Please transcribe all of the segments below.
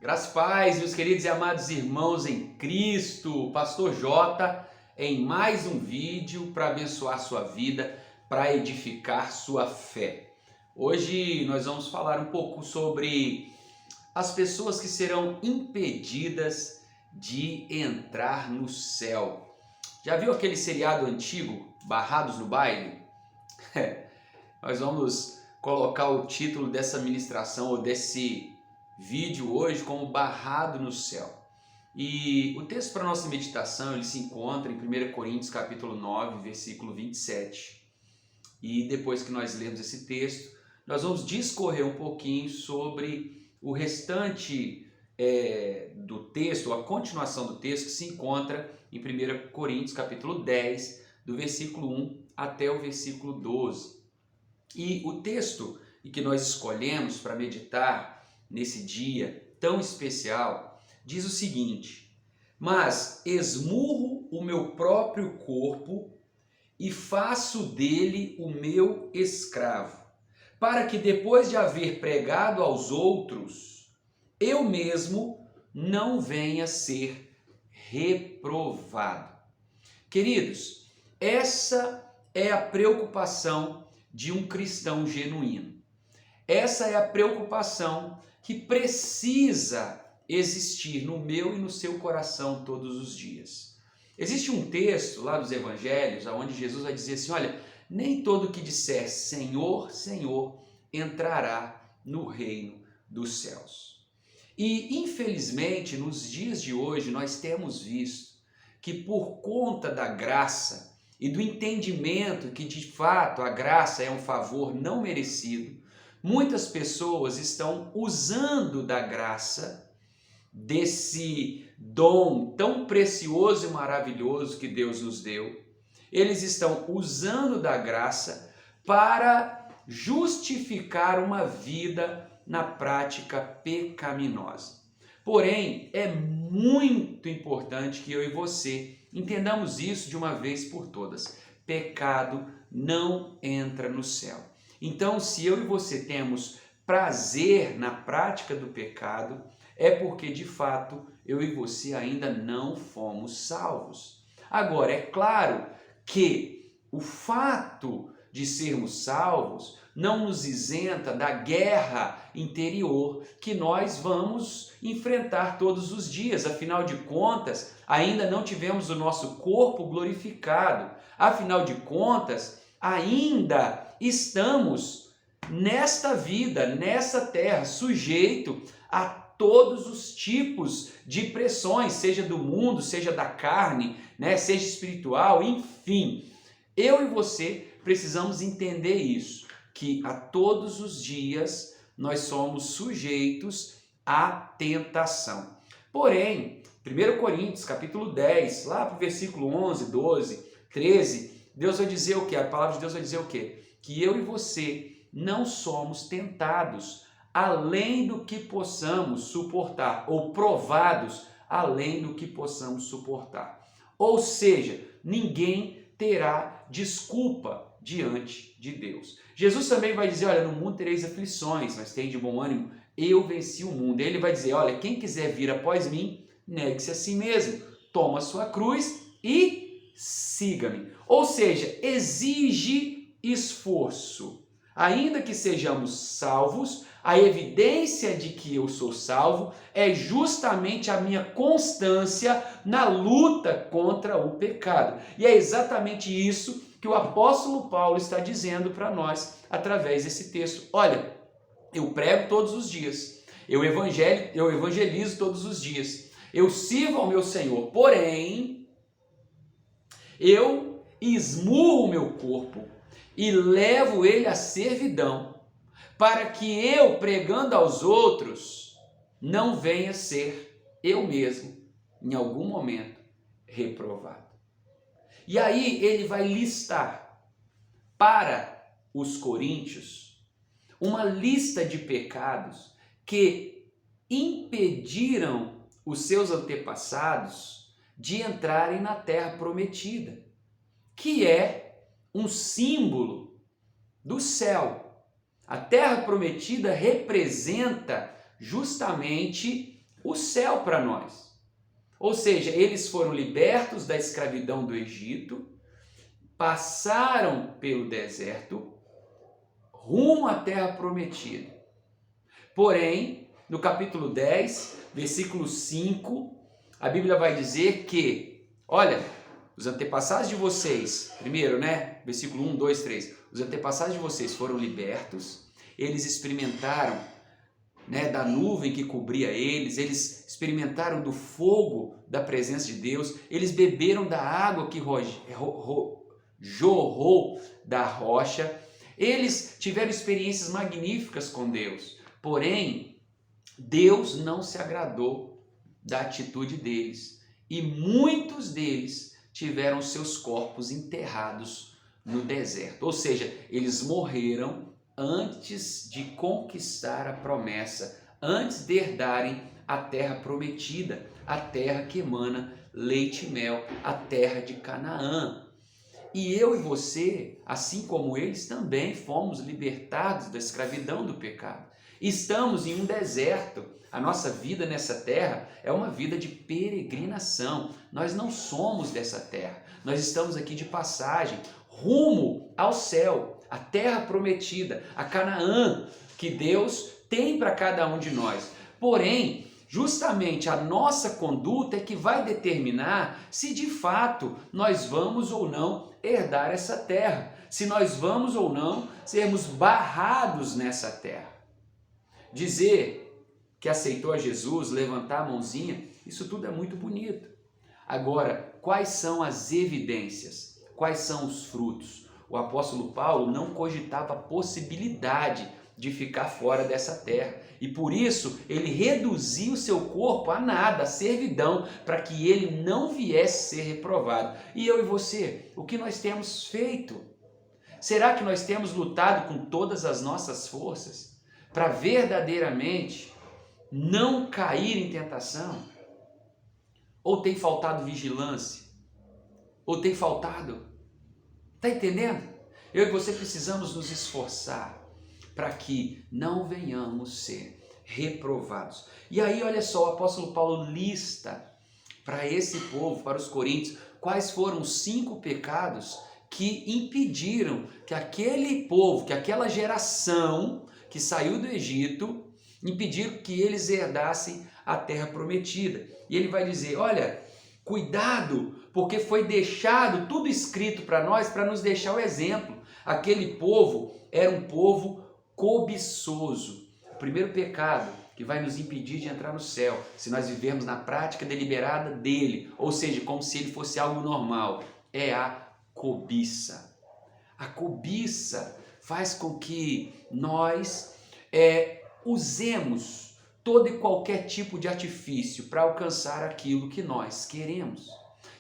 Graças e paz, meus queridos e amados irmãos em Cristo, Pastor Jota, em mais um vídeo para abençoar sua vida, para edificar sua fé. Hoje nós vamos falar um pouco sobre as pessoas que serão impedidas de entrar no céu. Já viu aquele seriado antigo, Barrados no Baile? Nós vamos colocar o título dessa ministração ou desse vídeo hoje como Barrado no Céu. E o texto para nossa meditação ele se encontra em 1 Coríntios capítulo 9, versículo 27. E depois que nós lermos esse texto, nós vamos discorrer um pouquinho sobre o restante do texto, a continuação do texto que se encontra em 1 Coríntios capítulo 10, do versículo 1 até o versículo 12. E o texto que nós escolhemos para meditar nesse dia tão especial diz o seguinte: mas esmurro o meu próprio corpo e faço dele o meu escravo, para que depois de haver pregado aos outros, eu mesmo não venha a ser reprovado. Queridos, essa é a preocupação de um cristão genuíno. Essa é a preocupação que precisa existir no meu e no seu coração todos os dias. Existe um texto lá dos evangelhos onde Jesus vai dizer assim: olha, nem todo que disser Senhor, Senhor entrará no reino dos céus. E infelizmente nos dias de hoje nós temos visto que por conta da graça e do entendimento que de fato a graça é um favor não merecido, muitas pessoas estão usando da graça, desse dom tão precioso e maravilhoso que Deus nos deu. Eles estão usando da graça para justificar uma vida na prática pecaminosa. Porém, é muito importante que eu e você entendamos isso de uma vez por todas. Pecado não entra no céu. Então, se eu e você temos prazer na prática do pecado, é porque de fato eu e você ainda não fomos salvos. Agora, é claro que o fato de sermos salvos não nos isenta da guerra interior que nós vamos enfrentar todos os dias. Afinal de contas, ainda não tivemos o nosso corpo glorificado. Afinal de contas, ainda estamos nesta vida, nessa terra, sujeito a todos os tipos de pressões, seja do mundo, seja da carne, seja espiritual, enfim. Eu e você precisamos entender isso, que a todos os dias nós somos sujeitos à tentação. Porém, 1 Coríntios capítulo 10, lá para o versículo 11, 12, 13, Deus vai dizer o quê? A palavra de Deus vai dizer o quê? Que eu e você não somos tentados além do que possamos suportar, ou provados além do que possamos suportar. Ou seja, ninguém terá desculpa diante de Deus. Jesus também vai dizer, olha, no mundo tereis aflições, mas tem de bom ânimo, eu venci o mundo. Ele vai dizer, olha, quem quiser vir após mim, negue-se a si mesmo, toma a sua cruz e siga-me. Ou seja, exige esforço. Ainda que sejamos salvos, a evidência de que eu sou salvo é justamente a minha constância na luta contra o pecado. E é exatamente isso que o apóstolo Paulo está dizendo para nós através desse texto. Olha, eu prego todos os dias, eu evangelizo todos os dias, eu sirvo ao meu Senhor, porém, eu esmurro o meu corpo e levo ele à servidão, para que eu, pregando aos outros, não venha ser eu mesmo, em algum momento, reprovado. E aí ele vai listar para os coríntios uma lista de pecados que impediram os seus antepassados de entrarem na terra prometida, que é um símbolo do céu. A terra prometida representa justamente o céu para nós. Ou seja, eles foram libertos da escravidão do Egito, passaram pelo deserto, rumo à terra prometida. Porém, no capítulo 10, versículo 5, a Bíblia vai dizer que, olha, os antepassados de vocês, primeiro, né? Versículo 1, 2, 3. Os antepassados de vocês foram libertos, eles experimentaram, né, da nuvem que cobria eles experimentaram do fogo da presença de Deus, eles beberam da água que jorrou da rocha, eles tiveram experiências magníficas com Deus. Porém, Deus não se agradou da atitude deles e muitos deles tiveram seus corpos enterrados no deserto. Ou seja, eles morreram antes de conquistar a promessa, antes de herdarem a terra prometida, a terra que emana leite e mel, a terra de Canaã. E eu e você, assim como eles, também fomos libertados da escravidão do pecado. Estamos em um deserto. A nossa vida nessa terra é uma vida de peregrinação. Nós não somos dessa terra. Nós estamos aqui de passagem, rumo ao céu, a terra prometida, a Canaã, que Deus tem para cada um de nós. Porém, justamente a nossa conduta é que vai determinar se de fato nós vamos ou não herdar essa terra, se nós vamos ou não sermos barrados nessa terra. Dizer que aceitou a Jesus, levantar a mãozinha, isso tudo é muito bonito. Agora, quais são as evidências? Quais são os frutos? O apóstolo Paulo não cogitava a possibilidade de ficar fora dessa terra. E por isso ele reduziu o seu corpo a nada, a servidão, para que ele não viesse ser reprovado. E eu e você, o que nós temos feito? Será que nós temos lutado com todas as nossas forças para verdadeiramente não cair em tentação? Ou tem faltado vigilância? Ou tem faltado? Está entendendo? Eu e você precisamos nos esforçar para que não venhamos ser reprovados. E aí, olha só, o apóstolo Paulo lista para esse povo, para os coríntios, quais foram os 5 pecados que impediram que aquele povo, que aquela geração que saiu do Egito, impediram que eles herdassem a terra prometida. E ele vai dizer, olha, cuidado, porque foi deixado tudo escrito para nós, para nos deixar o exemplo. Aquele povo era um povo cobiçoso. O primeiro pecado que vai nos impedir de entrar no céu, se nós vivermos na prática deliberada dele, ou seja, como se ele fosse algo normal, é a cobiça. A cobiça faz com que nós usemos todo e qualquer tipo de artifício para alcançar aquilo que nós queremos.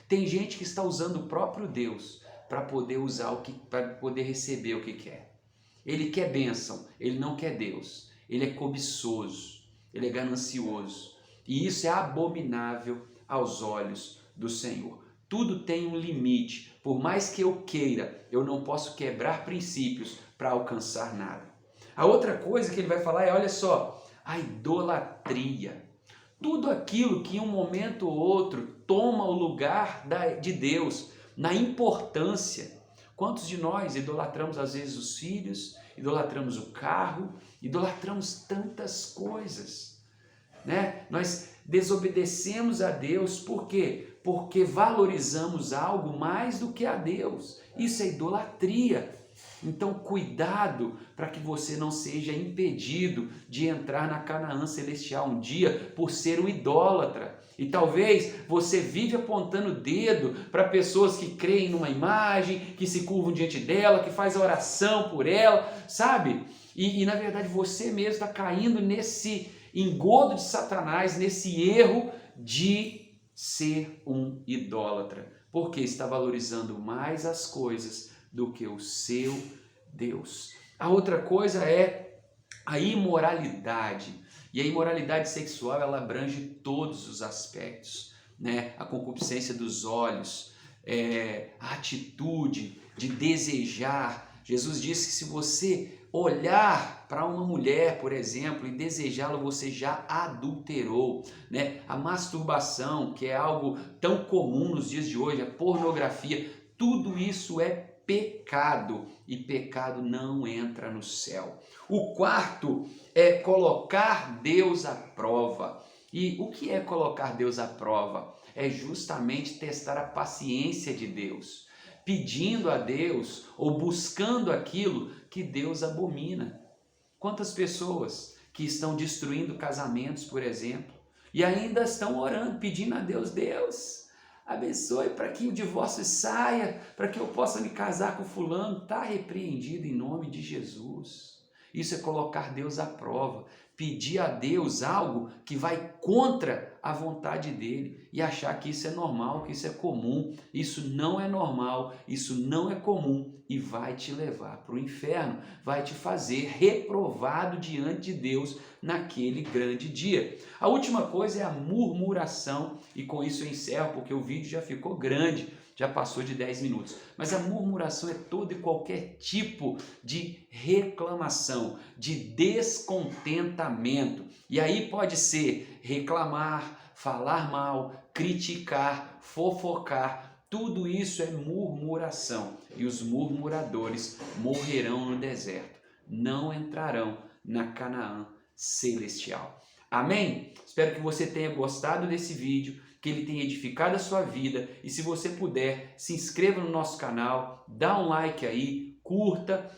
Tem gente que está usando o próprio Deus para poder para poder receber o que quer. Ele quer bênção, ele não quer Deus. Ele é cobiçoso, ele é ganancioso. E isso é abominável aos olhos do Senhor. Tudo tem um limite. Por mais que eu queira, eu não posso quebrar princípios para alcançar nada. A outra coisa que ele vai falar é, olha só, a idolatria. Tudo aquilo que em um momento ou outro toma o lugar de Deus, na importância. Quantos de nós idolatramos às vezes os filhos, idolatramos o carro, idolatramos tantas coisas, né? Nós desobedecemos a Deus, por quê? Porque valorizamos algo mais do que a Deus. Isso é idolatria. Então, cuidado para que você não seja impedido de entrar na Canaã celestial um dia por ser um idólatra. E talvez você vive apontando o dedo para pessoas que creem numa imagem, que se curvam diante dela, que faz oração por ela, sabe? E na verdade você mesmo está caindo nesse engodo de Satanás, nesse erro de ser um idólatra, porque está valorizando mais as coisas do que o seu Deus. A outra coisa é a imoralidade. E a imoralidade sexual, ela abrange todos os aspectos, né? A concupiscência dos olhos, a atitude de desejar Jesus disse que se você olhar para uma mulher, por exemplo, e desejá-la, você já adulterou, né? A masturbação, que é algo tão comum nos dias de hoje, a pornografia, tudo isso é pecado e pecado não entra no céu. O quarto é colocar Deus à prova. E o que é colocar Deus à prova? É justamente testar a paciência de Deus, pedindo a Deus ou buscando aquilo que Deus abomina. Quantas pessoas que estão destruindo casamentos, por exemplo, e ainda estão orando, pedindo a Deus, Deus, abençoe para que o divórcio saia, para que eu possa me casar com fulano. Está repreendido em nome de Jesus. Isso é colocar Deus à prova, pedir a Deus algo que vai contra a vontade dele e achar que isso é normal, que isso é comum. Isso não é normal, isso não é comum e vai te levar para o inferno, vai te fazer reprovado diante de Deus naquele grande dia. A última coisa é a murmuração, e com isso eu encerro porque o vídeo já ficou grande, já passou de 10 minutos. Mas a murmuração é todo e qualquer tipo de reclamação, de descontentamento. E aí pode ser reclamar, falar mal, criticar, fofocar. Tudo isso é murmuração. E os murmuradores morrerão no deserto, não entrarão na Canaã celestial. Amém? Espero que você tenha gostado desse vídeo, que ele tenha edificado a sua vida, e se você puder, se inscreva no nosso canal, dá um like aí, curta,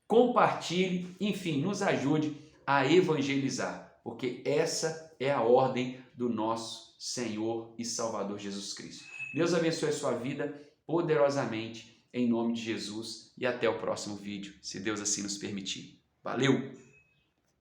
compartilhe, enfim, nos ajude a evangelizar, porque essa é a ordem do nosso Senhor e Salvador Jesus Cristo. Deus abençoe a sua vida poderosamente, em nome de Jesus, e até o próximo vídeo, se Deus assim nos permitir. Valeu!